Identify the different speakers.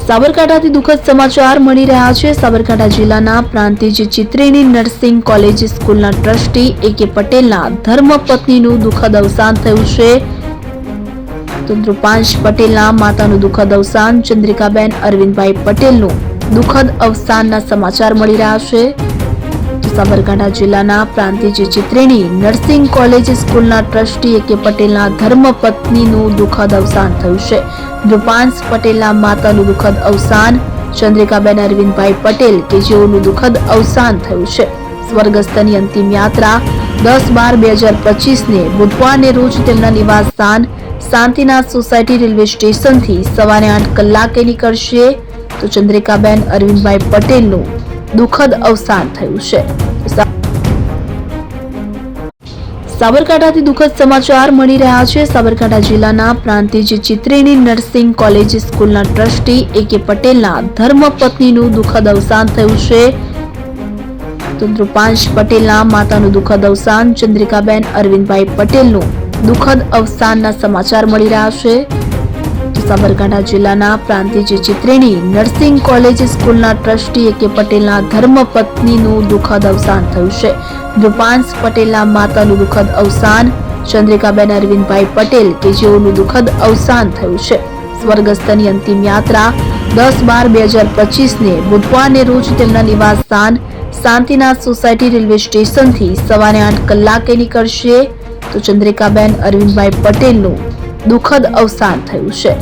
Speaker 1: સાબરકાંઠાથી દુઃખદ સમાચાર મળી રહ્યા છે। સાબરકાંઠા જિલ્લાના પ્રાંતિજ ચિત્રેણી નર્સિંગ કોલેજ સ્કૂલના ટ્રસ્ટી A.K. પટેલના ધર્મપત્નીનું દુઃખદ અવસાન થયું છે। તો ધ્રુપાંશ પટેલના માતાનું દુઃખદ અવસાન, ચંદ્રિકાબેન અરવિંદભાઈ પટેલનું દુઃખદ અવસાનના સમાચાર મળી રહ્યા છે। સાબરકાંઠા જિલ્લાના પ્રાંતિજ ચિત્રેણી નર્સિંગ કોલેજ સ્કૂલના ટ્રસ્ટી A.K. પટેલના ધર્મપત્નીનું દુઃખદ અવસાન થયું છે। ધ્રુપાંશ પટેલના માતાનું દુઃખદ અવસાન, ચંદ્રિકાબેન અરવિંદભાઈ પટેલ કે જેઓનું દુઃખદ અવસાન થયું છે। સ્વર્ગસ્થની અંતિમ યાત્રા 10/12/2025 ને બુધવારને રોજ તેમના નિવાસ સ્થાન શાંતિનાથ સોસાયટી રેલવે સ્ટેશનથી સવારે 8 કલાકે નીકળશે। તો ચંદ્રિકાબેન અરવિંદભાઈ પટેલનું દુઃખદ અવસાન થયું છે। સાબરકાંઠાથી દુઃખદ સમાચાર મળી રહ્યા છે। સાબરકાંઠા જિલ્લાના પ્રાંતિજ ચિત્રેણી નર્સિંગ કોલેજ સ્કૂલના ટ્રસ્ટી A.K. પટેલના ધર્મપત્નીનું દુઃખદ અવસાન થયું છે। તો ધ્રુપાંશ પટેલના માતાનું દુઃખદ અવસાન, ચંદ્રિકાબેન અરવિંદભાઈ પટેલનું દુઃખદ અવસાનના સમાચાર મળી રહ્યા છે। સાબરકાંઠા જિલ્લાના પ્રાંતિજ ચિત્રેણી નર્સિંગ કોલેજ સ્કૂલના ટ્રસ્ટી A.K. પટેલના ધર્મપત્નીનું દુઃખદ અવસાન થયું છે। ધ્રુપાંશ પટેલના માતાનું દુઃખદ અવસાન, ચંદ્રિકાબેન અરવિંદભાઈ પટેલ કે જેઓનું દુઃખદ અવસાન થયું છે। સ્વર્ગસ્થની અંતિમ યાત્રા 10/12/2025 ને બુધવારને રોજ તેમના નિવાસ સ્થાન શાંતિનાથ સોસાયટી રેલવે સ્ટેશનથી સવારે 8 કલાકે નીકળશે। તો ચંદ્રિકાબેન અરવિંદભાઈ પટેલનું દુઃખદ અવસાન થયું છે।